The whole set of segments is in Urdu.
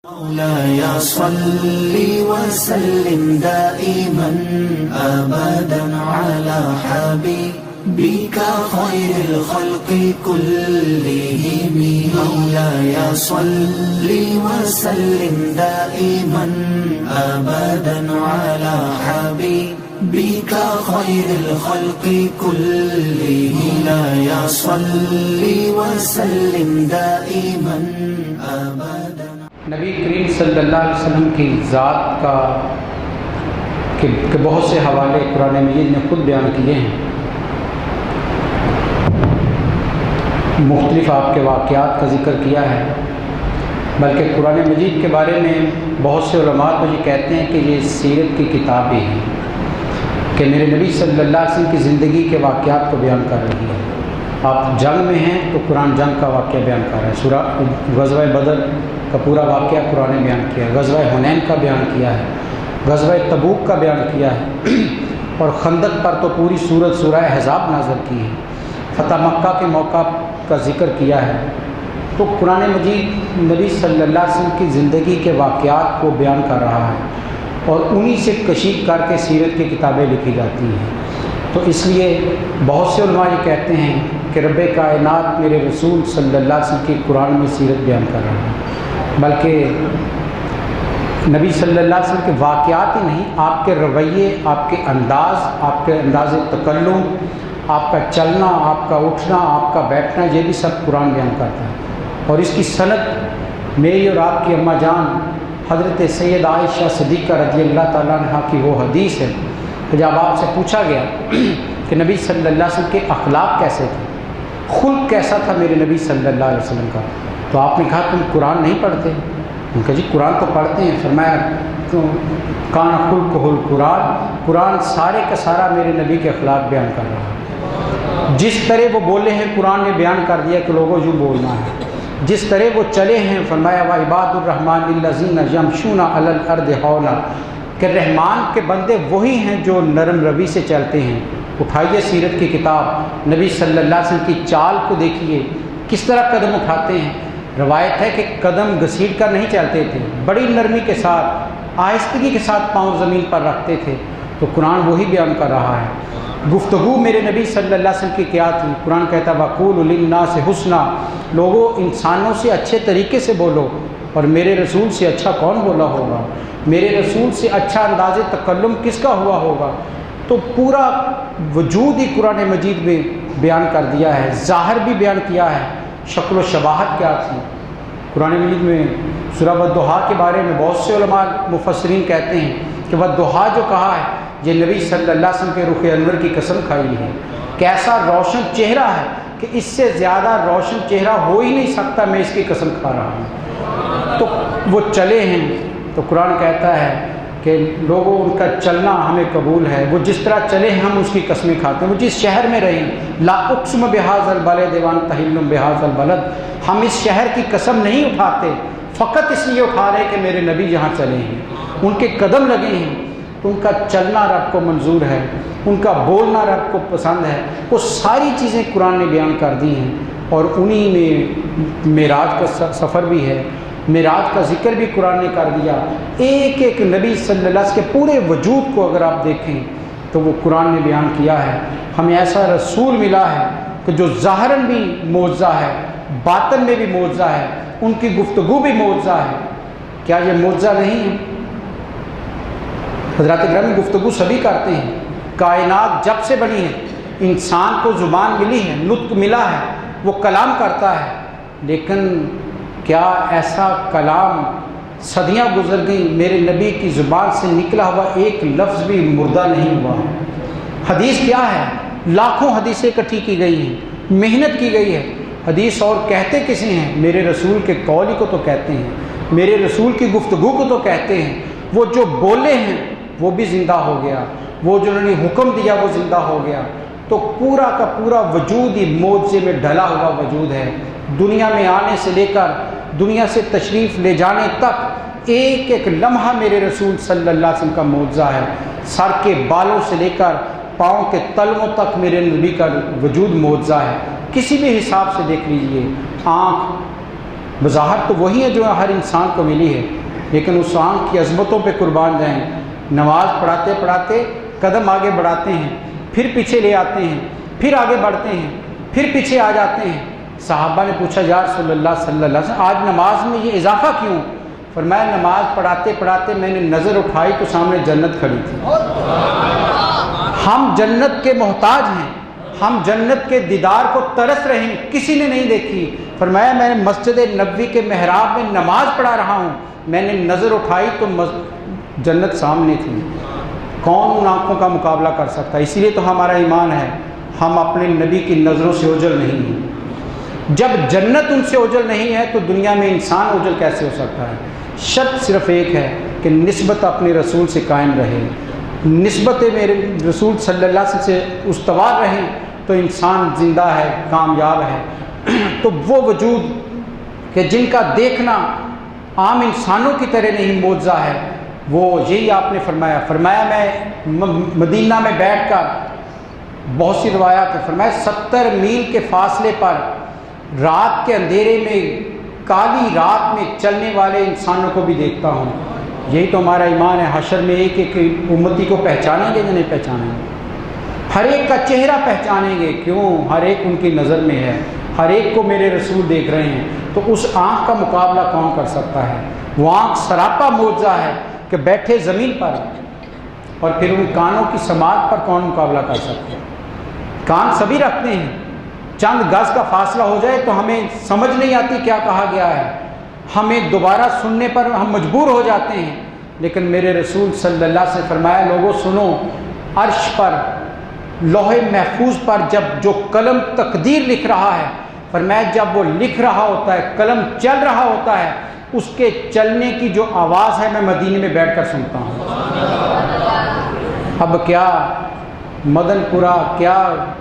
مولاي صل وسلم دائما أبدا على حبيبك خير الخلق كلهم. مولاي صل وسلم دائما أبدا على حبيبك خير الخلق كلهم. مولاي صل وسلم دائما أبدا. نبی کریم صلی اللہ علیہ وسلم کی ذات کا کہ بہت سے حوالے قرآن مجید نے خود بیان کیے ہیں. مختلف آپ کے واقعات کا ذکر کیا ہے، بلکہ قرآن مجید کے بارے میں بہت سے علماء تو یہ کہتے ہیں کہ یہ سیرت کی کتاب بھی ہے، کہ میرے نبی صلی اللہ علیہ وسلم کی زندگی کے واقعات کو بیان کر رہی ہے. آپ جنگ میں ہیں تو قرآن جنگ کا واقعہ بیان کر رہا ہے. سورہ غزوہ بدر کا پورا واقعہ قرآن نے بیان کیا ہے، غزوہ حنین کا بیان کیا ہے، غزوہ تبوک کا بیان کیا ہے، اور خندق پر تو پوری سورہ احزاب نازل کی ہے. فتح مکہ کے موقع کا ذکر کیا ہے. تو قرآن مجید نبی صلی اللہ علیہ وسلم کی زندگی کے واقعات کو بیان کر رہا ہے، اور انہی سے کشید کر کے سیرت کی کتابیں لکھی جاتی ہیں. تو اس لیے بہت سے علماء یہ کہتے ہیں کہ رب کائنات میرے رسول صلی اللہ علیہ وسلم کی قرآن میں سیرت بیان کر رہا ہے، بلکہ نبی صلی اللہ علیہ وسلم کے واقعات ہی نہیں، آپ کے رویے، آپ کے انداز تکلم، آپ کا چلنا، آپ کا اٹھنا، آپ کا بیٹھنا، یہ بھی سب قرآن بیان کرتا ہے. اور اس کی سند میری اور آپ کی اماں جان حضرت سید عائشہ صدیقہ رضی اللہ تعالیٰ عنہ کی وہ حدیث ہے کہ جب آپ سے پوچھا گیا کہ نبی صلی اللہ علیہ وسلم کے اخلاق کیسے تھے، خلق کیسا تھا میرے نبی صلی اللہ علیہ وسلم کا، تو آپ نے کہا تم قرآن نہیں پڑھتے؟ ان کا جی قرآن تو پڑھتے ہیں. فرمایا کان خلقہ القرآن، قرآن سارے کا سارا میرے نبی کے اخلاق بیان کر رہا ہے. جس طرح وہ بولے ہیں قرآن نے بیان کر دیا کہ لوگوں یوں بولنا ہے. جس طرح وہ چلے ہیں فرمایا وعباد الرحمن الذین یمشون علی الارض ہونا، کہ رحمان کے بندے وہی ہیں جو نرم روی سے چلتے ہیں. اٹھائیے سیرت کی کتاب، نبی صلی اللہ علیہ وسلم کی چال کو دیکھیے، کس طرح قدم اٹھاتے ہیں. روایت ہے کہ قدم گھسیٹ کر نہیں چلتے تھے، بڑی نرمی کے ساتھ، آہستگی کے ساتھ پاؤں زمین پر رکھتے تھے. تو قرآن وہی بیان کر رہا ہے. گفتگو میرے نبی صلی اللہ علیہ وسلم کی کیا تھی؟ قرآن کہتا ہے وَقُولُوا لِلنَّاسِ حُسْنًا، لوگوں انسانوں سے اچھے طریقے سے بولو. اور میرے رسول سے اچھا کون بولا ہوگا؟ میرے رسول سے اچھا انداز تکلم کس کا ہوا ہوگا؟ تو پورا وجود ہی قرآن مجید میں بیان کر دیا ہے. ظاہر بھی بیان کیا ہے، شکل و شباہت کیا تھی. قرآن مجید میں سورہ والضحیٰ کے بارے میں بہت سے علماء مفسرین کہتے ہیں کہ والضحیٰ جو کہا ہے یہ نبی صلی اللہ علیہ وسلم کے رخ انور کی قسم کھائی ہے. کیسا روشن چہرہ ہے کہ اس سے زیادہ روشن چہرہ ہو ہی نہیں سکتا، میں اس کی قسم کھا رہا ہوں. تو وہ چلے ہیں تو قرآن کہتا ہے کہ لوگوں ان کا چلنا ہمیں قبول ہے. وہ جس طرح چلے ہیں ہم اس کی قسمیں کھاتے ہیں. وہ جس شہر میں رہیں، لا اقسم بہذا البلد وانت حل بہذا البلد، ہم اس شہر کی قسم نہیں اٹھاتے، فقط اس لیے اٹھا رہے کہ میرے نبی یہاں چلے ہیں، ان کے قدم لگے ہیں. ان کا چلنا رب کو منظور ہے، ان کا بولنا رب کو پسند ہے. وہ ساری چیزیں قرآن نے بیان کر دی ہیں. اور انہی میں معراج کا سفر بھی ہے، معراج کا ذکر بھی قرآن نے کر دیا. ایک ایک نبی صلی اللہ علیہ وسلم کے پورے وجود کو اگر آپ دیکھیں تو وہ قرآن نے بیان کیا ہے. ہمیں ایسا رسول ملا ہے کہ جو ظاہراً بھی معجزہ ہے، باطن میں بھی معجزہ ہے، ان کی گفتگو بھی معجزہ ہے. کیا یہ معجزہ نہیں ہے؟ حضرات گرامی گفتگو سبھی کرتے ہیں. کائنات جب سے بنی ہے انسان کو زبان ملی ہے، نطق ملا ہے، وہ کلام کرتا ہے. لیکن کیا ایسا کلام صدیاں گزر گئیں میرے نبی کی زبان سے نکلا ہوا ایک لفظ بھی مردہ نہیں ہوا؟ حدیث کیا ہے؟ لاکھوں حدیثیں اکٹھی کی گئی ہیں، محنت کی گئی ہے. حدیث اور کہتے کسے ہیں؟ میرے رسول کے قول ہی کو تو کہتے ہیں، میرے رسول کی گفتگو کو تو کہتے ہیں. وہ جو بولے ہیں وہ بھی زندہ ہو گیا، وہ جو انہوں نے حکم دیا وہ زندہ ہو گیا. تو پورا کا پورا وجود ہی معجزے میں ڈھلا ہوا وجود ہے. دنیا میں آنے سے لے کر دنیا سے تشریف لے جانے تک ایک ایک لمحہ میرے رسول صلی اللہ علیہ وسلم کا معجزہ ہے. سر کے بالوں سے لے کر پاؤں کے تلووں تک میرے نبی کا وجود معجزہ ہے. کسی بھی حساب سے دیکھ لیجئے، آنکھ وضاحت تو وہی ہے جو ہر انسان کو ملی ہے، لیکن اس آنکھ کی عظمتوں پہ قربان جائیں۔ نماز پڑھاتے پڑھاتے قدم آگے بڑھاتے ہیں، پھر پیچھے لے آتے ہیں، پھر آگے بڑھتے ہیں، پھر پیچھے آ جاتے ہیں۔ صحابہ نے پوچھا یا رسول اللہ صلی اللہ علیہ وسلم آج نماز میں یہ اضافہ کیوں؟ فرمایا نماز پڑھاتے پڑھاتے میں نے نظر اٹھائی تو سامنے جنت کھڑی تھی۔ ہم جنت کے محتاج ہیں، ہم جنت کے دیدار کو ترس رہے ہیں، کسی نے نہیں دیکھی۔ فرمایا میں نے مسجد نبوی کے محراب میں نماز پڑھا رہا ہوں، میں نے نظر اٹھائی تو جنت سامنے تھی۔ کون ان آنکھوں کا مقابلہ کر سکتا ہے؟ اسی لیے تو ہمارا ایمان ہے ہم اپنے نبی کی نظروں سے اوجھل نہیں ہیں۔ جب جنت ان سے اوجھل نہیں ہے تو دنیا میں انسان اوجھل کیسے ہو سکتا ہے؟ شرط صرف ایک ہے کہ نسبت اپنے رسول سے قائم رہے، نسبت میرے رسول صلی اللہ علیہ وسلم سے استوار رہیں تو انسان زندہ ہے، کامیاب ہے۔ تو وہ وجود کہ جن کا دیکھنا عام انسانوں کی طرح نہیں معجزہ ہے، وہ یہی آپ نے فرمایا میں مدینہ میں بیٹھ کر، بہت سی روایات ہیں، فرمایا 70 میل کے فاصلے پر رات کے اندھیرے میں، کالی رات میں چلنے والے انسانوں کو بھی دیکھتا ہوں۔ یہی تو ہمارا ایمان ہے۔ حشر میں ایک ایک امتی کو پہچانیں گے یا نہیں پہچانیں گے؟ ہر ایک کا چہرہ پہچانیں گے، کیوں؟ ہر ایک ان کی نظر میں ہے، ہر ایک کو میرے رسول دیکھ رہے ہیں۔ تو اس آنکھ کا مقابلہ کون کر سکتا ہے؟ وہ آنکھ سراپا معجزہ ہے کہ بیٹھے زمین پر، اور پھر ان کانوں کی سماعت پر کون مقابلہ کر سکتا ہے؟ کان سبھی رکھتے ہیں، چند گز کا فاصلہ ہو جائے تو ہمیں سمجھ نہیں آتی کیا کہا گیا ہے، ہمیں دوبارہ سننے پر ہم مجبور ہو جاتے ہیں۔ لیکن میرے رسول صلی اللہ علیہ وسلم نے فرمایا لوگوں سنو، عرش پر، لوح محفوظ پر جب جو قلم تقدیر لکھ رہا ہے، فرمایا جب وہ لکھ رہا ہوتا ہے، قلم چل رہا ہوتا ہے، اس کے چلنے کی جو آواز ہے میں مدینے میں بیٹھ کر سنتا ہوں۔ اب کیا مدن پورہ، کیا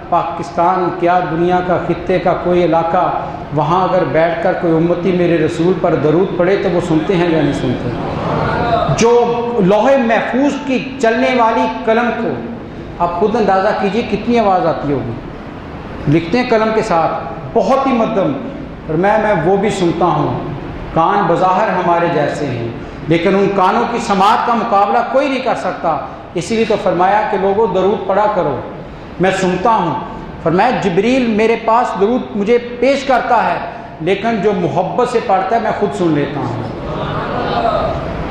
پاکستان، کیا دنیا کا خطے کا کوئی علاقہ، وہاں اگر بیٹھ کر کوئی امتی میرے رسول پر درود پڑھے تو وہ سنتے ہیں یا نہیں سنتے؟ جو لوح محفوظ کی چلنے والی قلم کو آپ خود اندازہ کیجئے کتنی آواز آتی ہوگی، لکھتے ہیں قلم کے ساتھ بہت ہی مدھم، اور میں وہ بھی سنتا ہوں۔ کان بظاہر ہمارے جیسے ہیں، لیکن ان کانوں کی سماعت کا مقابلہ کوئی نہیں کر سکتا۔ اسی لیے تو فرمایا کہ لوگوں درود پڑھا کرو، میں سنتا ہوں۔ فرمایا جبریل میرے پاس درود مجھے پیش کرتا ہے، لیکن جو محبت سے پڑھتا ہے میں خود سن لیتا ہوں۔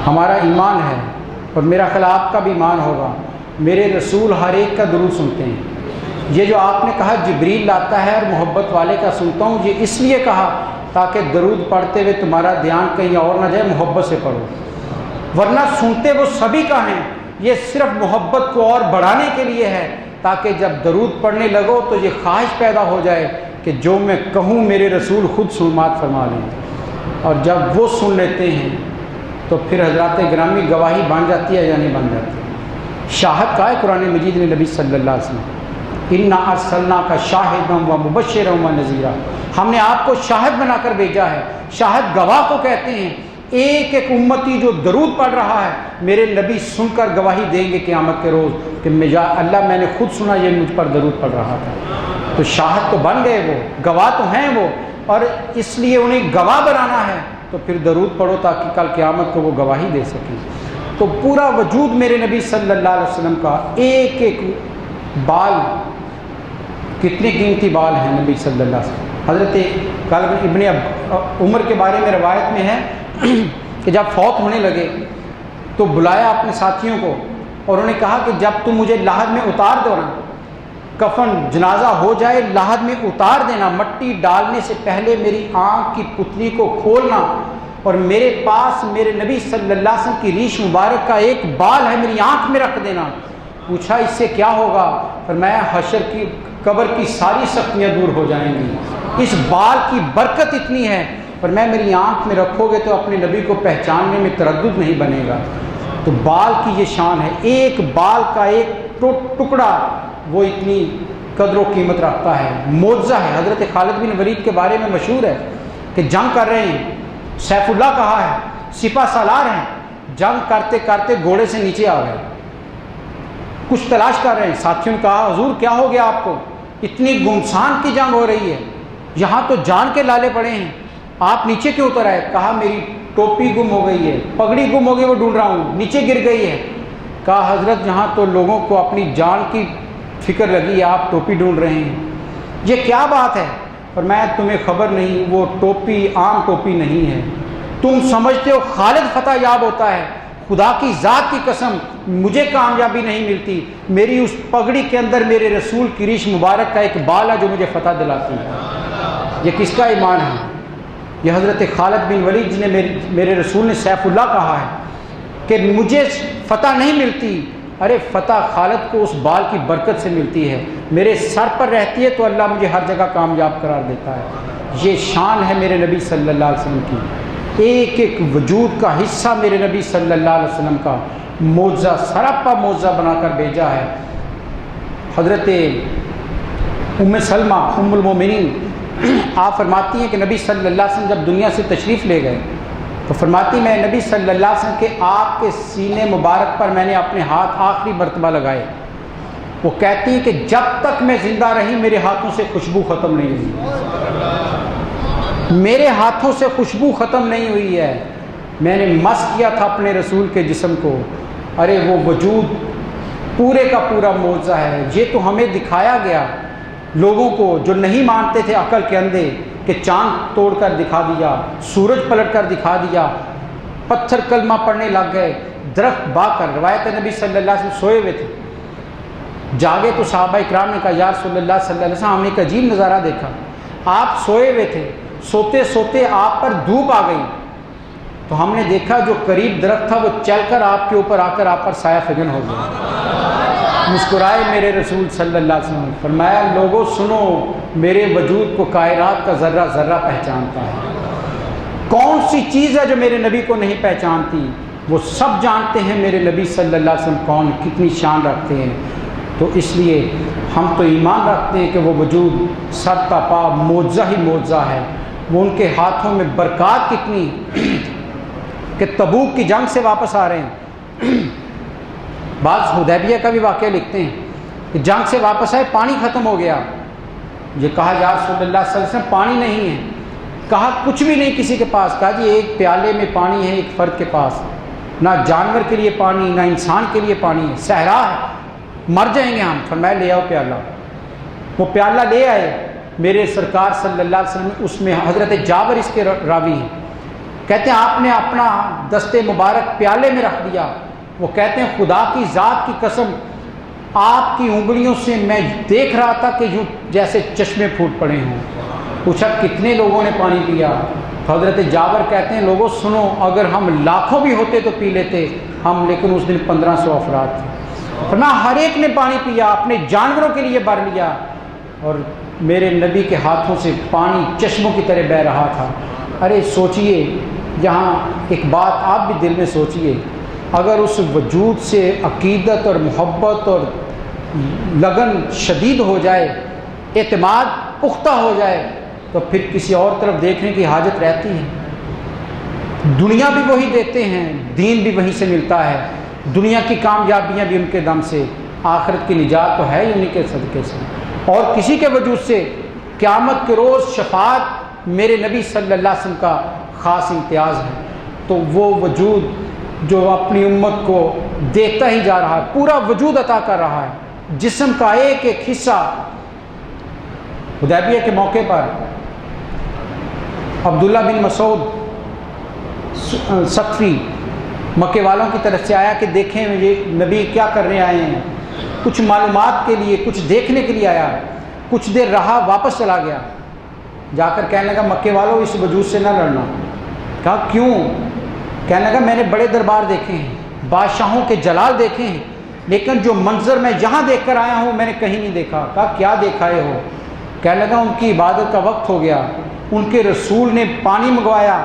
ہمارا ایمان ہے، اور میرا خیال آپ کا بھی ایمان ہوگا، میرے رسول ہر ایک کا درود سنتے ہیں۔ یہ جو آپ نے کہا جبریل لاتا ہے اور محبت والے کا سنتا ہوں، یہ اس لیے کہا تاکہ درود پڑھتے ہوئے تمہارا دھیان کہیں اور نہ جائے، محبت سے پڑھو، ورنہ سنتے وہ سبھی کا ہیں، یہ صرف محبت کو اور بڑھانے کے لیے ہے تاکہ جب درود پڑھنے لگو تو یہ خواہش پیدا ہو جائے کہ جو میں کہوں میرے رسول خود سماعت فرما لیں۔ اور جب وہ سن لیتے ہیں تو پھر حضرات گرامی گواہی بن جاتی ہے یا نہیں بن جاتی؟ شاہد کا ہے قرآن مجید میں نبی صلی اللہ علیہ وسلم، اِنَّا أَرْسَلْنَاكَ شَاهِدًا وَمُبَشِّرًا وَنَذِيرًا، ہم نے آپ کو شاہد بنا کر بھیجا ہے۔ شاہد گواہ کو کہتے ہیں، ایک ایک امتی جو درود پڑھ رہا ہے میرے نبی سن کر گواہی دیں گے قیامت کے روز کہ اللہ میں نے خود سنا یہ مجھ پر درود پڑھ رہا تھا۔ تو شاہد تو بن گئے، وہ گواہ تو ہیں وہ، اور اس لیے انہیں گواہ بنانا ہے تو پھر درود پڑھو تاکہ کل قیامت کو وہ گواہی دے سکیں۔ تو پورا وجود میرے نبی صلی اللہ علیہ وسلم کا، ایک ایک بال، کتنے قیمتی بال ہیں نبی صلی اللہ علیہ وسلم۔ حضرت ابن عمر کے بارے میں روایت میں ہے کہ جب فوت ہونے لگے تو بلایا اپنے ساتھیوں کو اور انہوں نے کہا کہ جب تم مجھے لحد میں اتار دو نا، کفن جنازہ ہو جائے لحد میں اتار دینا، مٹی ڈالنے سے پہلے میری آنکھ کی پتلی کو کھولنا اور میرے پاس میرے نبی صلی اللہ علیہ وسلم کی ریش مبارک کا ایک بال ہے میری آنکھ میں رکھ دینا۔ پوچھا اس سے کیا ہوگا؟ فرمایا حشر کی قبر کی ساری سختیاں دور ہو جائیں گی، اس بال کی برکت اتنی ہے، فرمایا میری آنکھ میں رکھو گے تو اپنے نبی کو پہچاننے میں تردد نہیں بنے گا۔ تو بال کی یہ شان ہے، ایک بال کا ایک ٹکڑا وہ اتنی قدر و قیمت رکھتا ہے، معجزہ ہے۔ حضرت خالد بن ولید کے بارے میں مشہور ہے کہ جنگ کر رہے ہیں، سیف اللہ کہا ہے، سپہ سالار ہیں، جنگ کرتے کرتے گھوڑے سے نیچے آ گئے، کچھ تلاش کر رہے ہیں۔ ساتھیوں نے کہا حضور کیا ہو گیا آپ کو؟ اتنی گمسان کی جنگ ہو رہی ہے، یہاں تو جان کے لالے پڑے ہیں۔ آپ نیچے کیوں اتر آئے؟ کہا میری ٹوپی گم ہو گئی ہے، پگڑی گم ہو گئی، وہ ڈھونڈ رہا ہوں، نیچے گر گئی ہے۔ کہا حضرت یہاں تو لوگوں کو اپنی جان کی فکر لگی ہے، آپ ٹوپی ڈھونڈ رہے ہیں، یہ کیا بات ہے؟ اور میں تمہیں خبر نہیں، وہ ٹوپی عام ٹوپی نہیں ہے، تم سمجھتے ہو خالد فتح یاب ہوتا ہے، خدا کی ذات کی قسم مجھے کامیابی نہیں ملتی، میری اس پگڑی کے اندر میرے رسول کی ریش مبارک کا ایک بال ہے جو مجھے فتح دلاتی ہے۔ یہ کس کا ایمان ہے؟ یہ حضرت خالد بن ولید جی نے میرے رسول نے سیف اللہ کہا ہے کہ مجھے فتح نہیں ملتی، ارے فتح خالد کو اس بال کی برکت سے ملتی ہے، میرے سر پر رہتی ہے تو اللہ مجھے ہر جگہ کامیاب قرار دیتا ہے۔ یہ شان ہے میرے نبی صلی اللہ علیہ وسلم کی، ایک ایک وجود کا حصہ میرے نبی صلی اللہ علیہ وسلم کا معجزہ، سراپا معجزہ بنا کر بھیجا ہے۔ حضرت ام سلمہ ام المومنین آپ فرماتی ہیں کہ نبی صلی اللہ علیہ وسلم جب دنیا سے تشریف لے گئے تو فرماتی میں نبی صلی اللہ علیہ وسلم کے آپ کے سینے مبارک پر میں نے اپنے ہاتھ آخری مرتبہ لگائے، وہ کہتی ہیں کہ جب تک میں زندہ رہی میرے ہاتھوں سے خوشبو ختم نہیں ہوئی، میرے ہاتھوں سے خوشبو ختم نہیں ہوئی ہے، میں نے مس کیا تھا اپنے رسول کے جسم کو۔ ارے وہ وجود پورے کا پورا معجزہ ہے، یہ تو ہمیں دکھایا گیا لوگوں کو جو نہیں مانتے تھے عقل کے اندھے، کہ چاند توڑ کر دکھا دیا، سورج پلٹ کر دکھا دیا، پتھر کلمہ پڑھنے لگ گئے، درخت با کر۔ روایت نبی صلی اللہ علیہ وسلم سوئے ہوئے تھے، جاگے تو صحابہ اکرام نے کہا یا رسول اللہ صلی اللہ علیہ وسلم ہم نے ایک عجیب نظارہ دیکھا، آپ سوئے ہوئے تھے، سوتے سوتے آپ پر دھوپ آ گئی، تو ہم نے دیکھا جو قریب درخت تھا وہ چل کر آپ کے اوپر آ کر آپ پر سایہ فگن ہو گیا۔ مسکرائے میرے رسول صلی اللہ علیہ وسلم، فرمایا لوگوں سنو، میرے وجود کو کائنات کا ذرہ ذرہ پہچانتا ہے، کون سی چیز ہے جو میرے نبی کو نہیں پہچانتی؟ وہ سب جانتے ہیں میرے نبی صلی اللہ علیہ وسلم کون، کتنی شان رکھتے ہیں۔ تو اس لیے ہم تو ایمان رکھتے ہیں کہ وہ وجود سر تا پا معجزہ ہی معجزہ ہے، وہ ان کے ہاتھوں میں برکات کتنی کہ تبوک کی جنگ سے واپس آ رہے ہیں، بعض حدیبیہ کا بھی واقعہ لکھتے ہیں کہ جنگ سے واپس آئے، پانی ختم ہو گیا، یہ کہا یا رسول اللہ صلی اللہ علیہ وسلم پانی نہیں ہے، کہا کچھ بھی نہیں کسی کے پاس، کہا جی ایک پیالے میں پانی ہے ایک فرد کے پاس، نہ جانور کے لیے پانی نہ انسان کے لیے پانی ہے، صحرا ہے، مر جائیں گے ہم۔ فرمایا لے آؤ پیالہ، وہ پیالہ لے آئے، میرے سرکار صلی اللہ علیہ وسلم اس میں، حضرت جابر اس کے راوی ہیں، کہتے ہیں آپ نے اپنا دست مبارک پیالے میں رکھ دیا، وہ کہتے ہیں خدا کی ذات کی قسم آپ کی انگلیوں سے میں دیکھ رہا تھا کہ یوں جیسے چشمے پھوٹ پڑے ہوں۔ پوچھا کتنے لوگوں نے پانی پیا؟ حضرت جابر کہتے ہیں لوگوں سنو، اگر ہم لاکھوں بھی ہوتے تو پی لیتے ہم، لیکن اس دن 1500 افراد تھے، فرمایا ہر ایک نے پانی پیا، اپنے جانوروں کے لیے بھر لیا، اور میرے نبی کے ہاتھوں سے پانی چشموں کی طرح بہہ رہا تھا۔ ارے سوچئے، یہاں ایک بات آپ بھی دل میں سوچئے، اگر اس وجود سے عقیدت اور محبت اور لگن شدید ہو جائے، اعتماد پختہ ہو جائے، تو پھر کسی اور طرف دیکھنے کی حاجت رہتی ہے؟ دنیا بھی وہی دیتے ہیں، دین بھی وہیں سے ملتا ہے، دنیا کی کامیابیاں بھی ان کے دم سے، آخرت کی نجات تو ہے ہی انہی کے صدقے سے، اور کسی کے وجود سے قیامت کے روز شفاعت میرے نبی صلی اللہ علیہ وسلم کا خاص امتیاز ہے۔ تو وہ وجود جو اپنی امت کو دیتا ہی جا رہا ہے، پورا وجود عطا کر رہا ہے، جسم کا ایک ایک حصہ۔ حدیبیہ کے موقع پر عبداللہ بن مسعود ثقفی مکے والوں کی طرف سے آیا کہ دیکھیں یہ نبی کیا کرنے آئے ہیں، کچھ معلومات کے لیے، کچھ دیکھنے کے لیے آیا، کچھ دیر رہا واپس چلا گیا، جا کر کہنے لگا مکے والوں اس وجود سے نہ لڑنا۔ کہا کیوں؟ کہنے لگا میں نے بڑے دربار دیکھے ہیں، بادشاہوں کے جلال دیکھے ہیں، لیکن جو منظر میں یہاں دیکھ کر آیا ہوں میں نے کہیں نہیں دیکھا۔ کہا کیا دیکھا ہے ہو؟ کہنے لگا ان کی عبادت کا وقت ہو گیا، ان کے رسول نے پانی منگوایا،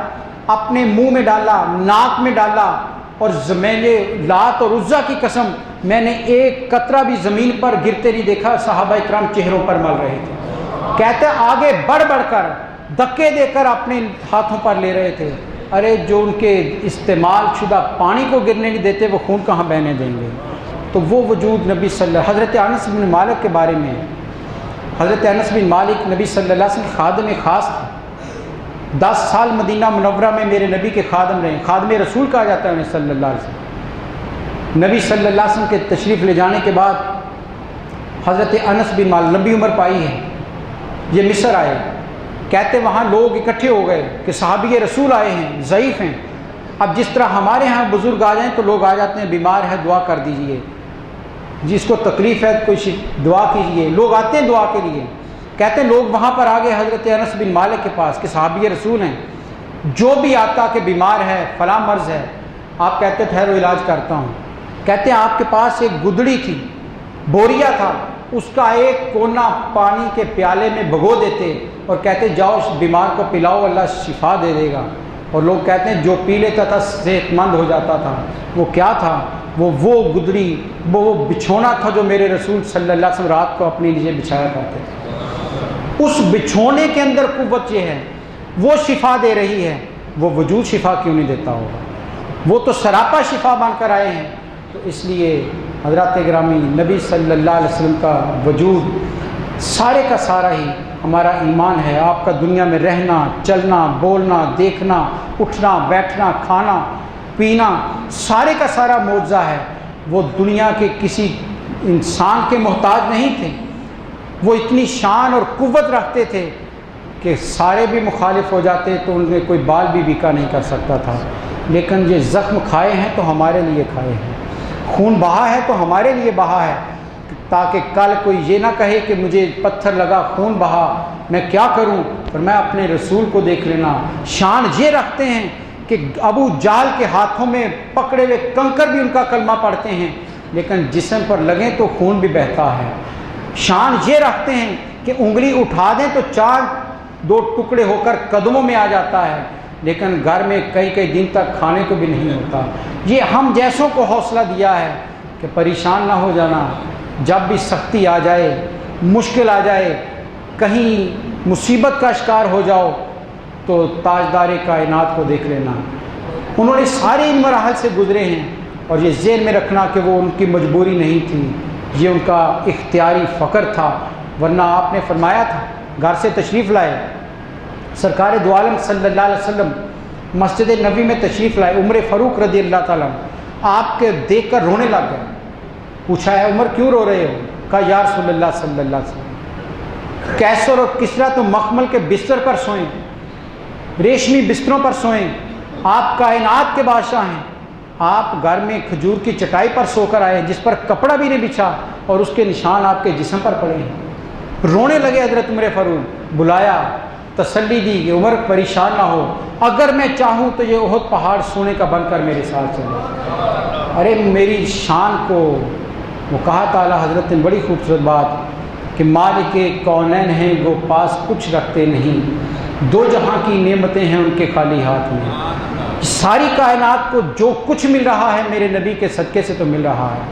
اپنے منہ میں ڈالا، ناک میں ڈالا، اور میرے لات اور عزا کی قسم میں نے ایک قطرہ بھی زمین پر گرتے نہیں دیکھا، صحابہ اکرام چہروں پر مل رہے تھے۔ کہتے آگے بڑھ بڑھ کر دھکے دے کر اپنے ہاتھوں پر لے رہے تھے۔ ارے جو ان کے استعمال شدہ پانی کو گرنے نہیں دیتے وہ خون کہاں بہنے دیں گے؟ تو وہ وجود نبی صلی اللہ، حضرت انس بن مالک کے بارے میں، حضرت انس بن مالک نبی صلی اللہ علیہ وسلم خادم خاص تھے، 10 سال مدینہ منورہ میں میرے نبی کے خادم رہے، خادم رسول کہا جاتا ہے انہیں صلی اللہ علیہ وسلم۔ نبی صلی اللہ علیہ وسلم کے تشریف لے جانے کے بعد حضرت انس بن مالک، لمبی عمر پائی ہے، یہ مصر آئے، کہتے وہاں لوگ اکٹھے ہو گئے کہ صحابی رسول آئے ہیں، ضعیف ہیں۔ اب جس طرح ہمارے ہاں بزرگ آ جائیں تو لوگ آ جاتے ہیں، بیمار ہے دعا کر دیجئے، جس کو تکلیف ہے کوئی دعا کیجئے، لوگ آتے ہیں دعا کے لیے۔ کہتے ہیں لوگ وہاں پر آگے حضرت انس بن مالک کے پاس کہ صحابی رسول ہیں، جو بھی آتا کہ بیمار ہے، فلاں مرض ہے، آپ کہتے ٹھہرو علاج کرتا ہوں۔ کہتے ہیں آپ کے پاس ایک گدڑی تھی، بوریا تھا، اس کا ایک کونا پانی کے پیالے میں بھگو دیتے اور کہتے جاؤ اس بیمار کو پلاؤ، اللہ شفا دے دے گا۔ اور لوگ کہتے ہیں جو پی لیتا تھا صحت مند ہو جاتا تھا۔ وہ کیا تھا؟ وہ گدڑی، وہ بچھونا تھا جو میرے رسول صلی اللہ علیہ وسلم رات کو اپنے لیے بچھایا کرتے تھے۔ اس بچھونے کے اندر قوت یہ ہے، وہ شفا دے رہی ہے، وہ وجود شفا کیوں نہیں دیتا ہوگا؟ وہ تو سراپا شفا بن کر آئے ہیں۔ تو اس لیے حضرات گرامی، نبی صلی اللہ علیہ وسلم کا وجود سارے کا سارا ہی ہمارا ایمان ہے۔ آپ کا دنیا میں رہنا، چلنا، بولنا، دیکھنا، اٹھنا، بیٹھنا، کھانا، پینا، سارے کا سارا معجزہ ہے۔ وہ دنیا کے کسی انسان کے محتاج نہیں تھے، وہ اتنی شان اور قوت رکھتے تھے کہ سارے بھی مخالف ہو جاتے تو ان میں کوئی بال بھی بیکا نہیں کر سکتا تھا۔ لیکن یہ زخم کھائے ہیں تو ہمارے لیے کھائے ہیں، خون بہا ہے تو ہمارے لیے بہا ہے، تاکہ کل کوئی یہ نہ کہے کہ مجھے پتھر لگا، خون بہا، میں کیا کروں؟ پر میں اپنے رسول کو دیکھ لینا۔ شان یہ رکھتے ہیں کہ ابو جہل کے ہاتھوں میں پکڑے ہوئے کنکر بھی ان کا کلمہ پڑھتے ہیں، لیکن جسم پر لگیں تو خون بھی بہتا ہے۔ شان یہ رکھتے ہیں کہ انگلی اٹھا دیں تو چاند 2 ٹکڑے ہو کر قدموں میں آ جاتا ہے، لیکن گھر میں کئی دن تک کھانے کو بھی نہیں ہوتا۔ یہ ہم جیسوں کو حوصلہ دیا ہے کہ پریشان نہ ہو جانا، جب بھی سختی آ جائے، مشکل آ جائے، کہیں مصیبت کا شکار ہو جاؤ تو تاجدار کائنات کو دیکھ لینا۔ انہوں نے سارے ان مراحل سے گزرے ہیں، اور یہ ذہن میں رکھنا کہ وہ ان کی مجبوری نہیں تھی، یہ ان کا اختیاری فقر تھا۔ ورنہ آپ نے فرمایا تھا، گھر سے تشریف لائے، سرکار دو عالم صلی اللہ علیہ وسلم مسجد نبی میں تشریف لائے، عمر فاروق رضی اللہ تعالیٰ آپ کے دیکھ کر رونے لگ گئے۔ پوچھا ہے عمر کیوں رو رہے ہو؟ کہا یا رسول اللہ صلی اللہ علیہ وسلم، کیسر اور کسرا تو مخمل کے بستر پر سوئیں، ریشمی بستروں پر سوئیں، آپ کائنات کے بادشاہ ہیں، آپ گھر میں کھجور کی چٹائی پر سو کر آئے جس پر کپڑا بھی نہیں بچھا اور اس کے نشان آپ کے جسم پر پڑے ہیں۔ رونے لگے حضرت عمر فاروق، بلایا، تسلی دی کہ عمر پریشان نہ ہو، اگر میں چاہوں تو یہ احد پہاڑ سونے کا بن کر میرے ساتھ چلے۔ ارے میری شان کو وہ کہا تعالیٰ حضرت نے بڑی خوبصورت بات کہ مالک کونین ہیں وہ پاس کچھ رکھتے نہیں، 2 جہاں کی نعمتیں ہیں ان کے خالی ہاتھ میں۔ ساری کائنات کو جو کچھ مل رہا ہے میرے نبی کے صدقے سے تو مل رہا ہے،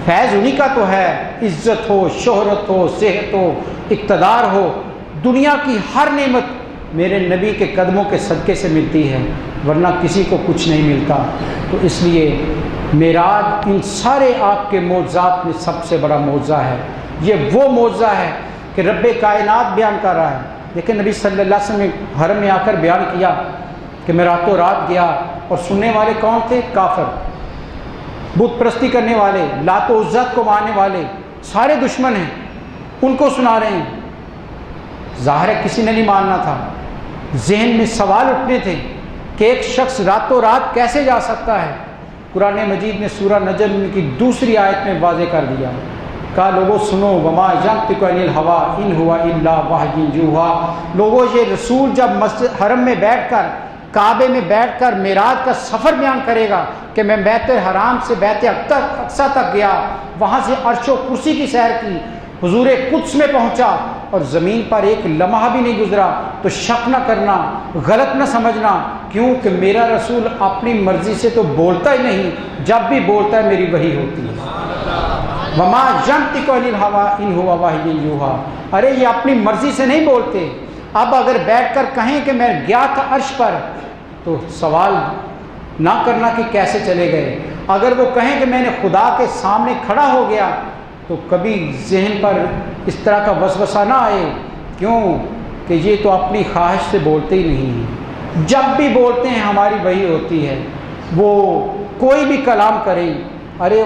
فیض انہی کا تو ہے۔ عزت ہو، شہرت ہو، صحت ہو، اقتدار ہو، دنیا کی ہر نعمت میرے نبی کے قدموں کے صدقے سے ملتی ہے، ورنہ کسی کو کچھ نہیں ملتا۔ تو اس لیے معراج ان سارے آپ کے معجزات میں سب سے بڑا معجزہ ہے۔ یہ وہ معجزہ ہے کہ رب کائنات بیان کر رہا ہے۔ لیکن نبی صلی اللہ علیہ وسلم نے حرم میں آ کر بیان کیا کہ میں راتوں رات گیا، اور سننے والے کون تھے؟ کافر، بت پرستی کرنے والے، لات و عزت کو ماننے والے، سارے دشمن ہیں، ان کو سنا رہے ہیں۔ ظاہر ہے کسی نے نہیں ماننا تھا، ذہن میں سوال اٹھنے تھے کہ ایک شخص راتوں رات کیسے جا سکتا ہے؟ قرآن مجید نے سورہ نجم کی 2 آیت میں واضح کر دیا، کہا لوگوں سنو، وما ینطق عن الہوی ان ہوا الا وحی یوحی۔ لوگوں یہ رسول جب مسجد حرم میں بیٹھ کر، کعبے میں بیٹھ کر معراج کا سفر بیان کرے گا کہ میں بیت حرام سے بیت اقصیٰ تک گیا، وہاں سے عرش و کرسی کی سیر کی، حضور قدس میں پہنچا، اور زمین پر ایک لمحہ بھی نہیں گزرا، تو شک نہ کرنا، غلط نہ سمجھنا، کیونکہ میرا رسول اپنی مرضی سے تو بولتا ہی نہیں، جب بھی بولتا ہے میری وحی ہوتی ہے۔ وما ینطق عن الہوی ان ہوا وحی یوحی۔ ارے یہ اپنی مرضی سے نہیں بولتے۔ اب اگر بیٹھ کر کہیں کہ میں گیا تھا عرش پر، تو سوال نہ کرنا کہ کیسے چلے گئے۔ اگر وہ کہیں کہ میں نے خدا کے سامنے کھڑا ہو گیا، تو کبھی ذہن پر اس طرح کا وسوسہ نہ آئے، کیوں کہ یہ تو اپنی خواہش سے بولتے ہی نہیں ہیں۔ جب بھی بولتے ہیں ہماری وحی ہوتی ہے، وہ کوئی بھی کلام کریں، ارے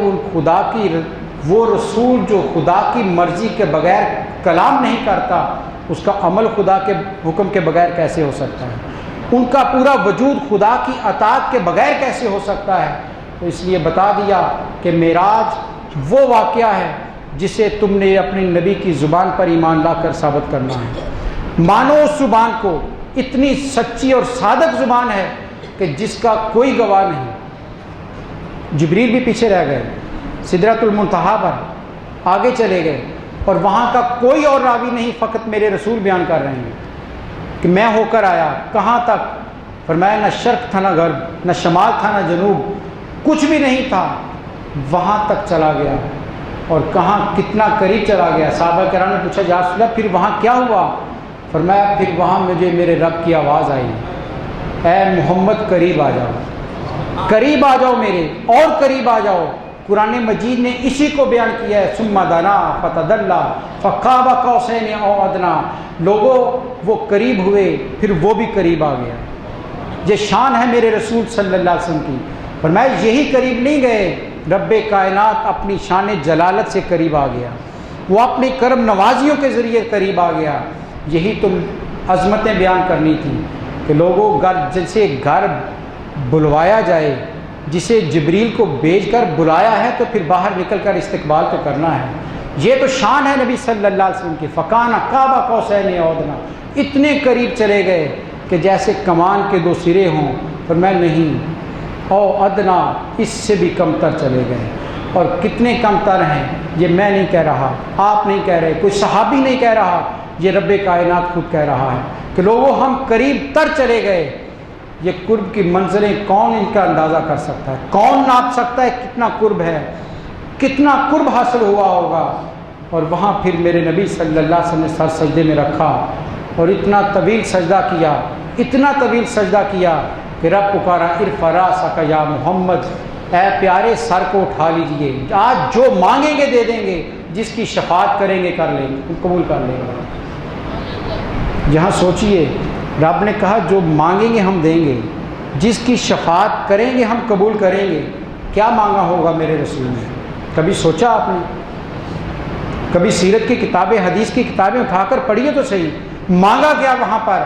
وہ رسول جو خدا کی مرضی کے بغیر کلام نہیں کرتا، اس کا عمل خدا کے حکم کے بغیر کیسے ہو سکتا ہے؟ ان کا پورا وجود خدا کی اطاعت کے بغیر کیسے ہو سکتا ہے؟ تو اس لیے بتا دیا کہ معراج وہ واقعہ ہے جسے تم نے اپنی نبی کی زبان پر ایمان لا کر ثابت کرنا ہے۔ مانو اس زبان کو، اتنی سچی اور صادق زبان ہے کہ جس کا کوئی گواہ نہیں۔ جبریل بھی پیچھے رہ گئے، سدرۃ المنتہا پر آگے چلے گئے، اور وہاں کا کوئی اور راوی نہیں، فقط میرے رسول بیان کر رہے ہیں کہ میں ہو کر آیا۔ کہاں تک؟ فرمایا نہ شرق تھا نہ غرب، نہ شمال تھا نہ جنوب، کچھ بھی نہیں تھا، وہاں تک چلا گیا۔ اور کہاں کتنا قریب چلا گیا؟ صحابہ کرام نے پوچھا یا رسول اللہ پھر وہاں کیا ہوا؟ فرمایا پھر وہاں مجھے میرے رب کی آواز آئی، اے محمد قریب آ جاؤ، قریب آ جاؤ، میرے اور قریب آ جاؤ۔ قرآن مجید نے اسی کو بیان کیا ہے، ثم دنا فتدلی فقاب قوسین او ادنی۔ لوگوں وہ قریب ہوئے، پھر وہ بھی قریب آ گیا۔ یہ شان ہے میرے رسول صلی اللہ علیہ وسلم کی۔ فرمایا یہی قریب نہیں گئے، رب کائنات اپنی شان جلالت سے قریب آ گیا، وہ اپنی کرم نوازیوں کے ذریعے قریب آ گیا۔ یہی تم عظمتیں بیان کرنی تھی کہ لوگوں جسے گھر بلوایا جائے، جسے جبریل کو بھیج کر بلایا ہے تو پھر باہر نکل کر استقبال تو کرنا ہے۔ یہ تو شان ہے نبی صلی اللہ علیہ وسلم کی۔ فکان قاب قوسین او ادنی، اتنے قریب چلے گئے کہ جیسے کمان کے دو سرے ہوں، پر میں نہیں، او ادنا، اس سے بھی کم تر چلے گئے۔ اور کتنے کم تر ہیں یہ میں نہیں کہہ رہا، آپ نہیں کہہ رہے، کوئی صحابی نہیں کہہ رہا، یہ رب کائنات خود کہہ رہا ہے کہ لوگوں ہم قریب تر چلے گئے۔ یہ قرب کی منزلیں کون ان کا اندازہ کر سکتا ہے؟ کون ناپ سکتا ہے کتنا قرب ہے، کتنا قرب حاصل ہوا ہوگا؟ اور وہاں پھر میرے نبی صلی اللہ علیہ وسلم نے سر سجدے میں رکھا اور اتنا طویل سجدہ کیا، اتنا طویل سجدہ کیا کہ رب پکارا ارفع راسک یا محمد، اے پیارے سر کو اٹھا لیجئے، آج جو مانگیں گے دے دیں گے، جس کی شفاعت کریں گے کر لیں گے، قبول کر لیں گے۔ یہاں سوچئے، رب نے کہا جو مانگیں گے ہم دیں گے، جس کی شفاعت کریں گے ہم قبول کریں گے۔ کیا مانگا ہوگا میرے رسول نے؟ کبھی سوچا آپ نے؟ کبھی سیرت کی کتابیں، حدیث کی کتابیں اٹھا کر پڑھیے تو صحیح، مانگا کیا وہاں پر؟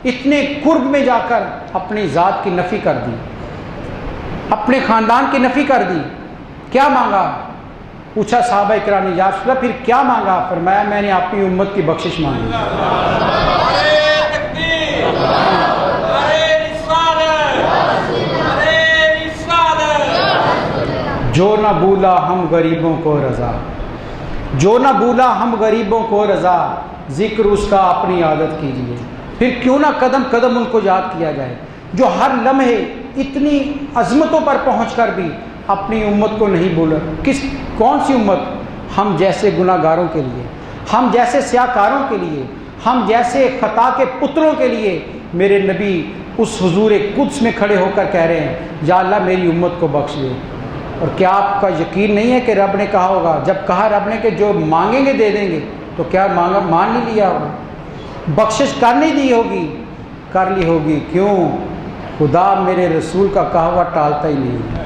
اتنے قرب میں جا کر اپنی ذات کی نفی کر دی، اپنے خاندان کی نفی کر دی۔ کیا مانگا؟ پوچھا صحابہ کرام نے یا رسول اللہ پھر کیا مانگا؟ فرمایا میں نے اپنی امت کی بخشش مانگی۔ جو نہ بولا ہم غریبوں کو رضا، جو نہ بولا ہم غریبوں کو رضا، ذکر اس کا اپنی عادت کیجیے۔ پھر کیوں نہ قدم قدم ان کو یاد کیا جائے، جو ہر لمحے اتنی عظمتوں پر پہنچ کر بھی اپنی امت کو نہیں بولا۔ کون سی امت؟ ہم جیسے گناہ گاروں کے لیے، ہم جیسے سیاکاروں کے لیے، ہم جیسے خطا کے پتروں کے لیے میرے نبی اس حضور قدس میں کھڑے ہو کر کہہ رہے ہیں یا اللہ میری امت کو بخش دے۔ اور کیا آپ کا یقین نہیں ہے کہ رب نے کہا ہوگا، جب کہا رب نے کہ جو مانگیں گے دے دیں گے، تو کیا مانگا مان نہیں لیا ہوگا؟ بخشش کر نہیں دی ہوگی؟ کر لی ہوگی۔ کیوں؟ خدا میرے رسول کا کہا ہوا ٹالتا ہی نہیں ہے،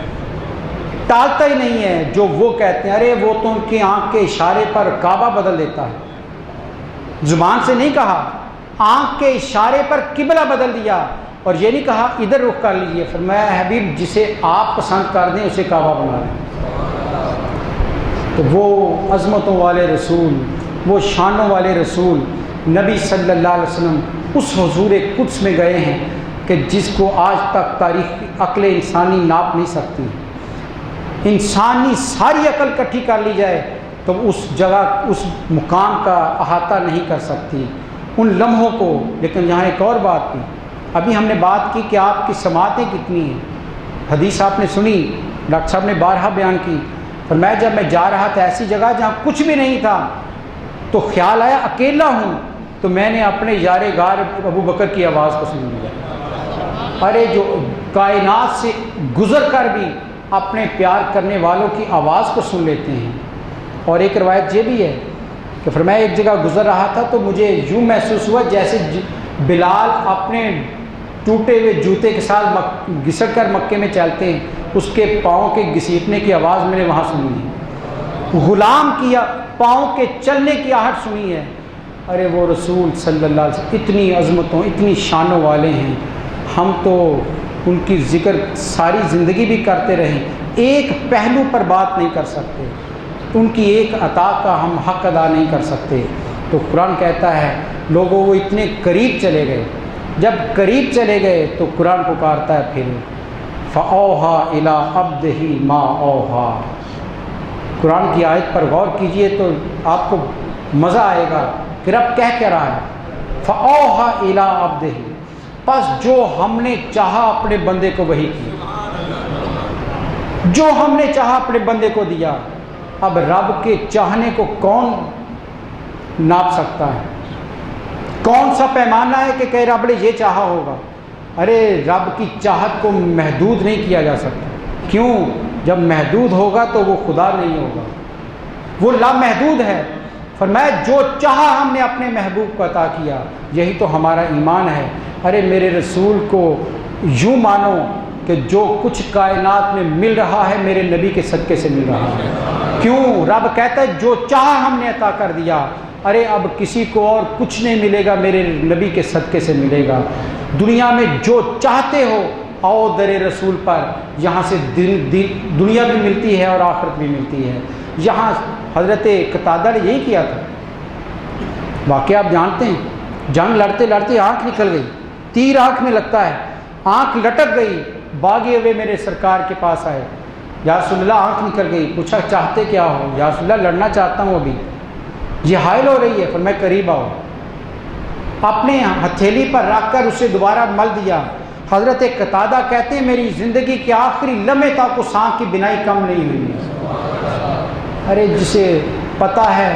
ٹالتا ہی نہیں ہے۔ جو وہ کہتے ہیں ارے وہ تو ان کی آنکھ کے اشارے پر کعبہ بدل دیتا ہے، زبان سے نہیں کہا، آنکھ کے اشارے پر قبلہ بدل دیا، اور یہ نہیں کہا ادھر رخ کر لیجئے۔ فرمایا حبیب جسے آپ پسند کر دیں اسے کعبہ بنا لیں۔ تو وہ عظمتوں والے رسول، وہ شانوں والے رسول نبی صلی اللہ علیہ وسلم اس حضور قدس میں گئے ہیں کہ جس کو آج تک تاریخ عقل انسانی ناپ نہیں سکتی۔ انسانی ساری عقل اکٹھی کر لی جائے تو اس جگہ اس مقام کا احاطہ نہیں کر سکتی ان لمحوں کو۔ لیکن یہاں ایک اور بات بھی، ابھی ہم نے بات کی کہ آپ کی سماعتیں کتنی ہیں، حدیث آپ نے سنی، ڈاکٹر صاحب نے بارہا بیان کی۔ فرمایا جب میں جا رہا تھا ایسی جگہ جہاں کچھ بھی نہیں تھا تو خیال آیا اکیلا ہوں، تو میں نے اپنے یار غار ابو بکر کی آواز کو سن لیا۔ ارے جو کائنات سے گزر کر بھی اپنے پیار کرنے والوں کی آواز کو سن لیتے ہیں۔ اور ایک روایت یہ بھی ہے کہ فرمایا ایک جگہ گزر رہا تھا تو مجھے یوں محسوس ہوا جیسے بلال اپنے ٹوٹے ہوئے جوتے کے ساتھ گھسٹ کر مکے میں چلتے ہیں، اس کے پاؤں کے گھسیٹنے کی آواز میں نے وہاں سنی ہے، غلام کی پاؤں کے چلنے کی آہٹ سنی ہے۔ ارے وہ رسول صلی اللہ علیہ وسلم اتنی عظمتوں اتنی شانوں والے ہیں، ہم تو ان کی ذکر ساری زندگی بھی کرتے رہیں، ایک پہلو پر بات نہیں کر سکتے، ان کی ایک عطا کا ہم حق ادا نہیں کر سکتے۔ تو قرآن کہتا ہے لوگوں وہ اتنے قریب چلے گئے، جب قریب چلے گئے تو قرآن پکارتا ہے پھر فَأَوْحَىٰ إِلَىٰ عَبْدِهِ مَا أَوْحَىٰ۔ قرآن کی آیت پر غور کیجئے تو آپ کو مزہ آئے گا کہ رب کہہ کیا رہا ہے، فَأَوْحَىٰ إِلَىٰ عَبْدِهِ، پس جو ہم نے چاہا اپنے بندے کو وحی کی، جو ہم نے چاہا اپنے بندے کو دیا۔ اب رب کے چاہنے کو کون ناپ سکتا ہے؟ کون سا پیمانہ ہے کہ رب نے یہ چاہا ہوگا؟ ارے رب کی چاہت کو محدود نہیں کیا جا سکتا۔ کیوں؟ جب محدود ہوگا تو وہ خدا نہیں ہوگا، وہ لامحدود ہے۔ فرمایا جو چاہا ہم نے اپنے محبوب کو عطا کیا، یہی تو ہمارا ایمان ہے۔ ارے میرے رسول کو یوں مانو کہ جو کچھ کائنات میں مل رہا ہے میرے نبی کے صدقے سے مل رہا ہے۔ کیوں؟ رب کہتا ہے جو چاہا ہم نے عطا کر دیا۔ ارے اب کسی کو اور کچھ نہیں ملے گا، میرے نبی کے صدقے سے ملے گا۔ دنیا میں جو چاہتے ہو آؤ در رسول پر، یہاں سے دنیا بھی ملتی ہے اور آخرت بھی ملتی ہے۔ یہاں حضرت قتادہ نے یہی کیا تھا، واقعہ آپ جانتے ہیں، جنگ لڑتے لڑتے آنکھ نکل گئی، تیر آنکھ میں لگتا ہے، آنکھ لٹک گئی، بھاگے ہوئے میرے سرکار کے پاس آئے، یا رسول اللہ آنکھ نکل گئی، پوچھا چاہتے کیا ہو؟ یا رسول اللہ لڑنا چاہتا ہوں، ابھی یہ حائل ہو رہی ہے۔ پھر میں قریب آؤ، اپنے ہتھیلی پر رکھ کر اسے دوبارہ مل دیا۔ حضرت قتادہ کہتے ہیں میری زندگی کے آخری لمحے تک اس آنکھ کی بینائی کم نہیں ہوئی۔ ارے جسے پتہ ہے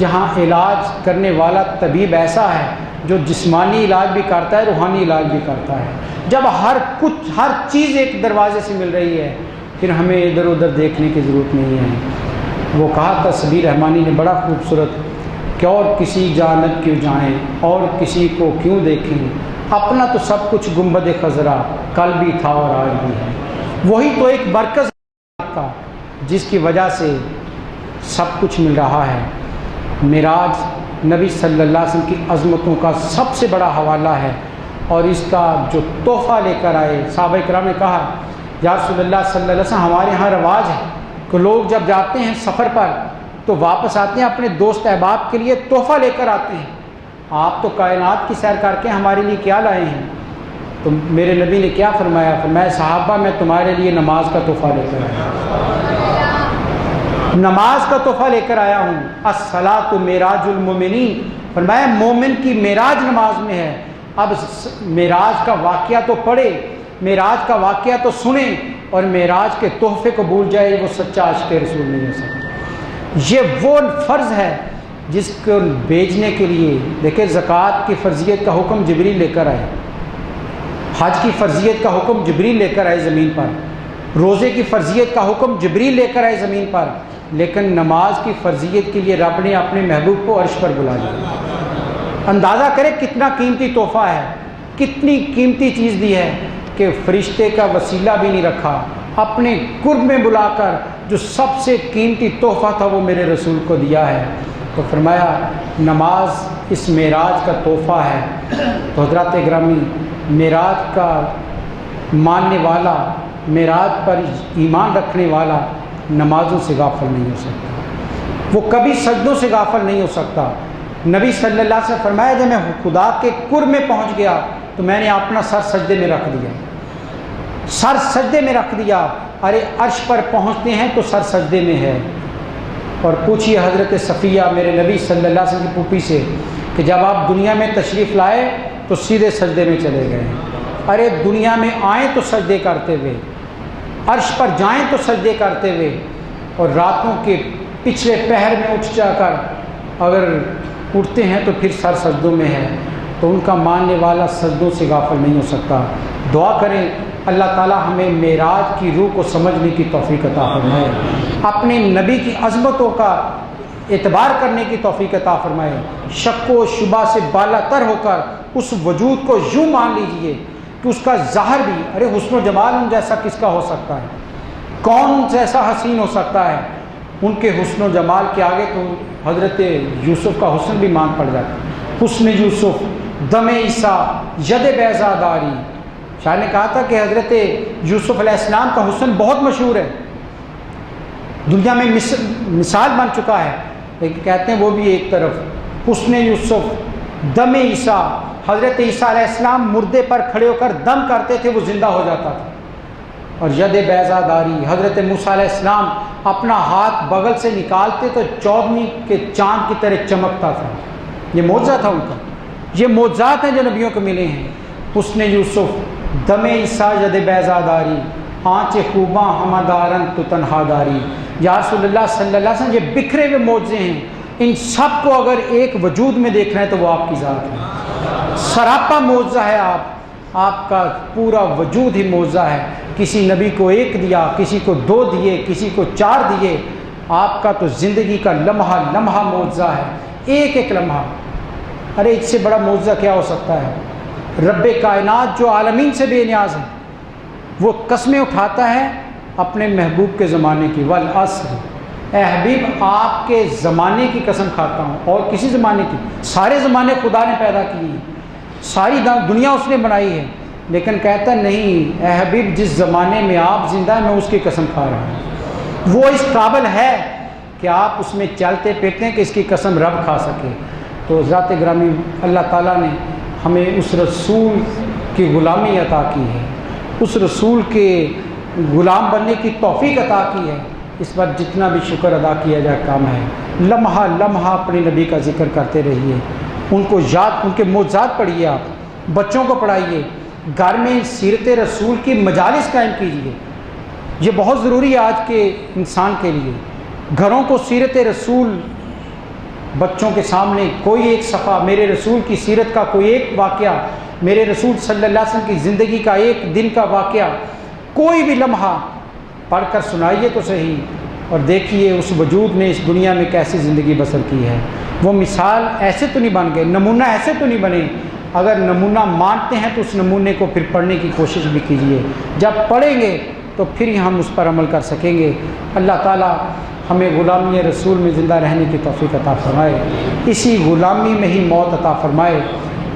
یہاں علاج کرنے والا طبیب ایسا ہے جو جسمانی علاج بھی کرتا ہے، روحانی علاج بھی کرتا ہے۔ جب ہر چیز ایک دروازے سے مل رہی ہے، پھر ہمیں ادھر ادھر دیکھنے کی ضرورت نہیں ہے۔ وہ کہا تصویر رحمانی نے بڑا خوبصورت کہ اور کسی جانب کیوں جائیں اور کسی کو کیوں دیکھیں، اپنا تو سب کچھ گنبد خضرا کل بھی تھا اور آج بھی ہے۔ وہی تو ایک مرکز تھا جس کی وجہ سے سب کچھ مل رہا ہے۔ معراج نبی صلی اللہ علیہ وسلم کی عظمتوں کا سب سے بڑا حوالہ ہے، اور اس کا جو تحفہ لے کر آئے، صحابہ کرام نے کہا یا رسول اللہ صلی اللہ علیہ وسلم ہمارے ہاں رواج ہے کہ لوگ جب جاتے ہیں سفر پر تو واپس آتے ہیں اپنے دوست احباب کے لیے تحفہ لے کر آتے ہیں، آپ تو کائنات کی سیر کر کے ہمارے لیے کیا لائے ہیں؟ تو میرے نبی نے کیا فرمایا؟ فرمایا صحابہ میں تمہارے لیے نماز کا تحفہ لے کر آیا ہوں، نماز کا تحفہ لے کر آیا ہوں۔ الصلاۃ معراج المومنین، فرمایا مومن کی معراج نماز میں ہے۔ اب معراج کا واقعہ تو پڑھے، معراج کا واقعہ تو سنیں، اور معراج کے تحفے کو بھول جائے، وہ سچا عاشق رسول نہیں ہو سکتا۔ یہ وہ فرض ہے جس کو بیچنے کے لیے دیکھیں زکوٰۃ کی فرضیت کا حکم جبریل لے کر آئے، حج کی فرضیت کا حکم جبریل لے کر آئے زمین پر، روزے کی فرضیت کا حکم جبریل لے کر آئے زمین پر، لیکن نماز کی فرضیت کے لیے رب نے اپنے محبوب کو عرش پر بلا لیا۔ اندازہ کرے کتنا قیمتی تحفہ ہے، کتنی قیمتی چیز دی ہے کہ فرشتے کا وسیلہ بھی نہیں رکھا، اپنے قرب میں بلا کر جو سب سے قیمتی تحفہ تھا وہ میرے رسول کو دیا ہے۔ تو فرمایا نماز اس معراج کا تحفہ ہے۔ تو حضرات گرامی، معراج کا ماننے والا، معراج پر ایمان رکھنے والا نمازوں سے غافل نہیں ہو سکتا، وہ کبھی سجدوں سے غافل نہیں ہو سکتا۔ نبی صلی اللہ علیہ وسلم فرمایا جب میں خدا کے قرب میں پہنچ گیا تو میں نے اپنا سر سجدے میں رکھ دیا، سر سجدے میں رکھ دیا۔ ارے عرش پر پہنچتے ہیں تو سر سجدے میں ہے۔ اور پوچھیے حضرت صفیہ میرے نبی صلی اللہ علیہ وسلم کی پھوپھی سے کہ جب آپ دنیا میں تشریف لائے تو سیدھے سجدے میں چلے گئے۔ ارے دنیا میں آئیں تو سجدے کرتے ہوئے، عرش پر جائیں تو سجدے کرتے ہوئے، اور راتوں کے پچھلے پہر میں اٹھ جا کر اگر اٹھتے ہیں تو پھر سر سجدوں میں ہے۔ تو ان کا ماننے والا سجدوں سے غافل نہیں ہو سکتا۔ دعا کریں اللہ تعالیٰ ہمیں معراج کی روح کو سمجھنے کی توفیق عطا فرمائے، اپنے نبی کی عظمتوں کا اعتبار کرنے کی توفیق عطا فرمائے، شک و شبہ سے بالا تر ہو کر اس وجود کو یوں مان لیجئے کہ کہ اس کا ظاہر بھی، ارے حسن و جمال ان جیسا کس کا ہو سکتا ہے، کون جیسا حسین ہو سکتا ہے، ان کے حسن و جمال کے آگے تو حضرت یوسف کا حسن بھی مانگ پڑ جاتا ہے۔ حسن یوسف دم عیسیٰ ید بیضا داری، شاہ نے کہا تھا کہ حضرت یوسف علیہ السلام کا حسن بہت مشہور ہے، دنیا میں مثال بن چکا ہے، لیکن کہتے ہیں وہ بھی ایک طرف حسن یوسف دم عیسیٰ، حضرت عیسیٰ علیہ السلام مردے پر کھڑے ہو کر دم کرتے تھے وہ زندہ ہو جاتا تھا، اور ید بیضا داری، حضرت موسیٰ علیہ السلام اپنا ہاتھ بغل سے نکالتے تو 14ویں کے چاند کی طرح چمکتا تھا، یہ معجزہ تھا ان کا، یہ معجزات ہیں جو نبیوں کو ملے ہیں۔ حسن یوسف دم عیسیٰ ید بیضا داری، آنچ خوباں ہمادارن تو تنہا داری، یا رسول اللہ صلی اللہ علیہ وسلم یہ بکھرے ہوئے معجزے ہیں، ان سب کو اگر ایک وجود میں دیکھنا ہے تو وہ آپ کی ذات ہے، سراپا معجزہ ہے، آپ کا پورا وجود ہی معجزہ ہے، کسی نبی کو ایک دیا، کسی کو 2 دیے، کسی کو 4 دیے، آپ کا تو زندگی کا لمحہ لمحہ معجزہ ہے، ایک ایک لمحہ، ارے اس سے بڑا معجزہ کیا ہو سکتا ہے؟ رب کائنات جو عالمین سے بے نیاز ہے، وہ قسمیں اٹھاتا ہے اپنے محبوب کے زمانے کی، والعصر، اے حبیب آپ کے زمانے کی قسم کھاتا ہوں، اور کسی زمانے کی، سارے زمانے خدا نے پیدا کیے ہیں، ساری دنیا اس نے بنائی ہے، لیکن کہتا نہیں اے حبیب جس زمانے میں آپ زندہ ہیں میں اس کی قسم کھا رہا ہوں، وہ اس قابل ہے کہ آپ اس میں چلتے پھرتے ہیں کہ اس کی قسم رب کھا سکے۔ تو ذات گرامی اللہ تعالیٰ نے ہمیں اس رسول کی غلامی عطا کی ہے، اس رسول کے غلام بننے کی توفیق عطا کی ہے، اس پر جتنا بھی شکر ادا کیا جائے کام ہے۔ لمحہ لمحہ اپنے نبی کا ذکر کرتے رہیے، ان کو یاد، ان کے معجزات پڑھیے، آپ بچوں کو پڑھائیے، گھر میں سیرت رسول کی مجالس قائم کیجیے، یہ بہت ضروری ہے آج کے انسان کے لیے، گھروں کو سیرت رسول، بچوں کے سامنے کوئی ایک صفحہ میرے رسول کی سیرت کا، کوئی ایک واقعہ، میرے رسول صلی اللہ علیہ وسلم کی زندگی کا ایک دن کا واقعہ، کوئی بھی لمحہ پڑھ کر سنائیے تو صحیح، اور دیکھیے اس وجود نے اس دنیا میں کیسی زندگی بسر کی ہے۔ وہ مثال ایسے تو نہیں بن گئے، نمونہ ایسے تو نہیں بنے، اگر نمونہ مانتے ہیں تو اس نمونے کو پھر پڑھنے کی کوشش بھی کیجیے، جب پڑھیں گے تو پھر ہی ہم اس پر عمل کر سکیں گے۔ اللہ تعالیٰ ہمیں غلامی رسول میں زندہ رہنے کی توفیق عطا فرمائے، اسی غلامی میں ہی موت عطا فرمائے،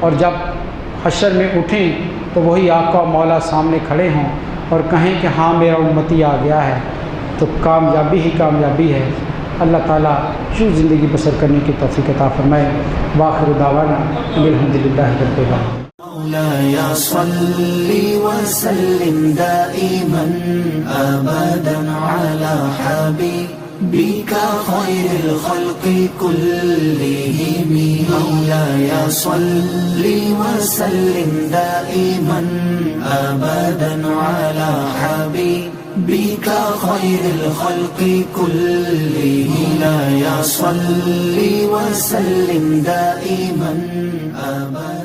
اور جب حشر میں اٹھیں تو وہی آقا و مولا سامنے کھڑے ہوں اور کہیں کہ ہاں میرا امتی آ گیا ہے، تو کامیابی ہی کامیابی ہے۔ اللہ تعالیٰ جو زندگی بسر کرنے کی توفیق عطا فرمائے۔ وآخر دعوانا الحمدللہ رب العالمین۔ مولاي صل وسلم دائما أبدا على حبيبك خير الخلق كلهم، مولاي صل وسلم دائما أبدا على حبيبك خير الخلق كلهم، مولاي صل وسلم دائما أبدا